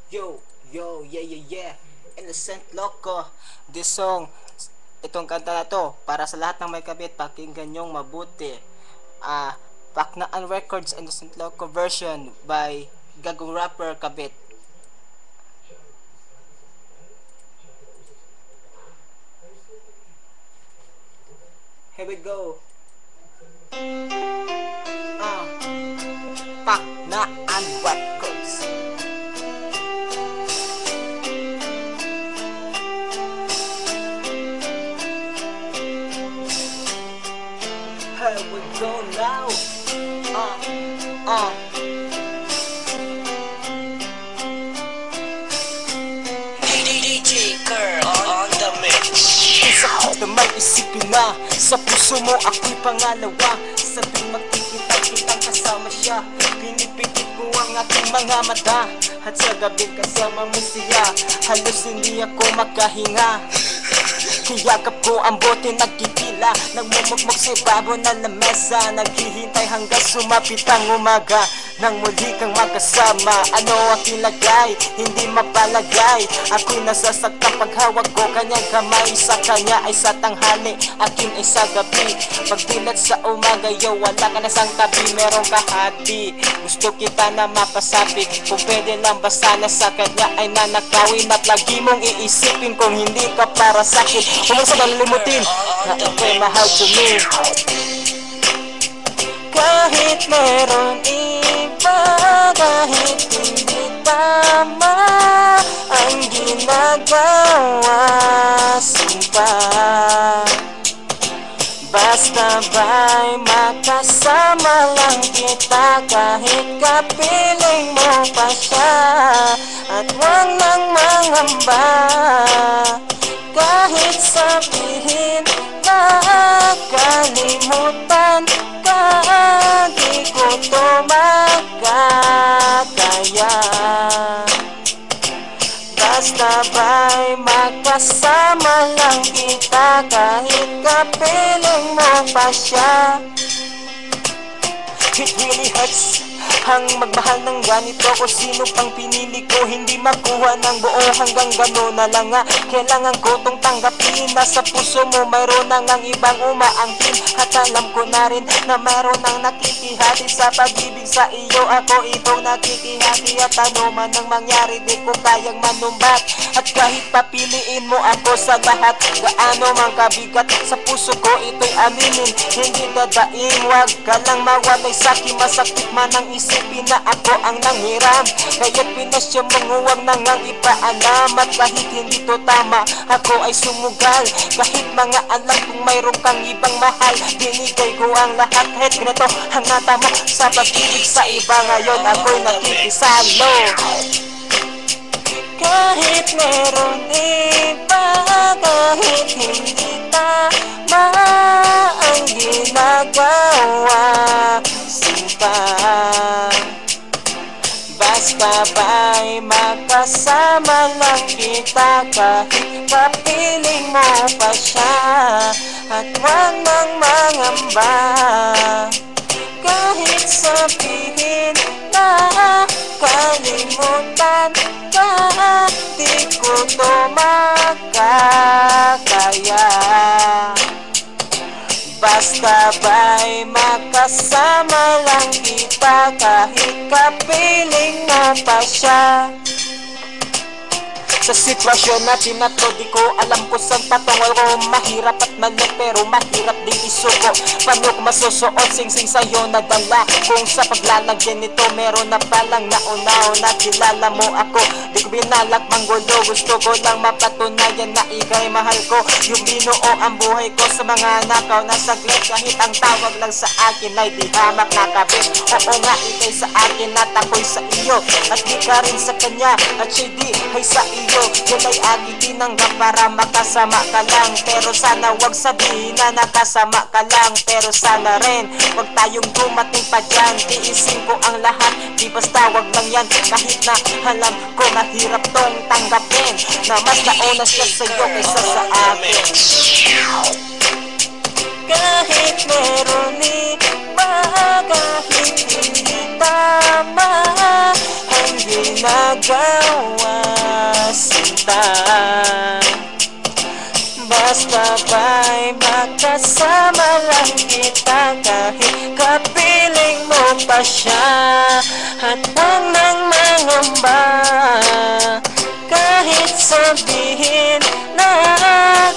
Yo, yo, yeah, yeah, yeah. Innocent Loco. This song, itong kanta na to, para sa lahat ng may kabit, pakinggan nyong mabuti. Paknaan Records, Innocent Loco version by Gagong Rapper Kabit. Here we go. Paknaan Records. Here we go now. DJ Girl on the mix. Sakit naman isipin na sa puso mo ako'y pangalawa. Sa tuwing magkikita-kitang kasama siya, pinipikit mo ang aking mga mata. At sa gabing kasama mo siya, halos hindi ako makahinga. Hiyagap ko ang bote nagkikila, nagmumukmuk sa ibabaw na lamesa. Naghihintay hanggang sumapit ang umaga, nang muli kang magkasama. Ano aking lagay, hindi mapalagay. Ako'y nasasaktan paghawak ko kanyang kamay. Sa kanya ay sa tanghali, akin ay sa gabi. Pagdilat sa umaga, yo, wala ka na sang tabi. Meron ka hati, gusto kita na mapasapit. Kung pwede lang ba sana sa kanya ay nanakawin. At lagi mong iisipin kung hindi ka para sa'kin. Huwag sa nalimutin na ako'y mahal to me. Kahit meron iba, kahit hindi tama ang ginagawa, simpa. Basta ba'y makasama lang kita, kahit kapiling mo pa siya. At huwag nang mangamba, kahit sabihin na kalimutan ka, di ko to makakaya. Basta ba'y makasama lang kita, kahit kapiling mo pa siya. It really hurts ang magmahal ng ganito. Kung sino pang pinili ko, hindi makuha ng buo. Hanggang gano'n na lang nga, kailangan ko tong tanggapin. Nasa puso mo mayroon na ngang ibang umaangkin. At alam ko na rin na mayroon nang nakikihati sa pag-ibig sa iyo. Ako itong nakikihati, at ano man ang mangyari, di ko kayang manumbat. At kahit papiliin mo ako sa lahat, gaano mang kabigat sa puso ko, ito'y aminin, hindi dadaing. Wag ka lang mawalay sa'kin, masakit man ang isipin na ako ang nanghiram. Kaya't pinasya mong huwag nang ang ipaalam. At kahit hindi to tama, ako ay sumugal. Kahit mga alam kung mayroon kang ibang mahal, binigay ko ang lahat. Kahit ganito ang natamo sa pag-ibig sa iba, ngayon ako'y nakikisalo. Kahit meron iba, kahit hindi tama ang ginagawa, simpa. Basta ba'y makasama lang kita, kahit kapiling mo pa siya. At huwag nang mangamba, kahit sabihin na kalimutan ka, di ko to makakaya. Basta ba'y makasama lang kita, kahit kapiling mo pa siya. Sa sitwasyon natin na to, di ko alam kung saan patungo ko. Mahirap at mali, pero mahirap din isuko. Paano ko masusuot, sing-sing sa'yo na dala? Kung sa paglalagyan nito, meron na palang naunaw na kilala mo ako. Di ko binalak manggulo, gusto ko lang mapatunayan na ika'y mahal ko. Yung binuo ang buhay ko sa mga nakaw na saglit, kahit ang tawag lang sa akin ay di hamak na kabit. Oo nga, ika'y sa akin at ako'y sa iyo, at di ka rin sa kanya, at siya di ay sa iyo. Yun ay aking tinanggap para makasama ka lang. Pero sana wag sabihin na nakasama ka lang. Pero sana rin wag tayong dumating pa dyan. Tiisin ko ang lahat, di basta wag lang yan. Kahit na alam ko mahirap tong tanggapin, na mas nauna siya sa'yo kaysa sa akin. Kahit meron iba, kahit hindi tama ang ginagawa, sinta. Basta ba'y makasama lang kita, kahit kapiling mo pa siya. At huwag nang mangamba, kahit sabihin na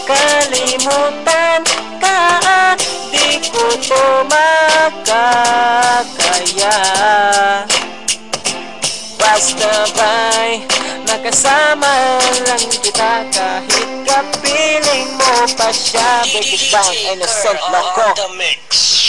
kalimutan ka, di ko to makakaya. Basta ba'y makasama lang kita, kahit kapiling mo pa siya. Break it down, innocent on loko. the mix.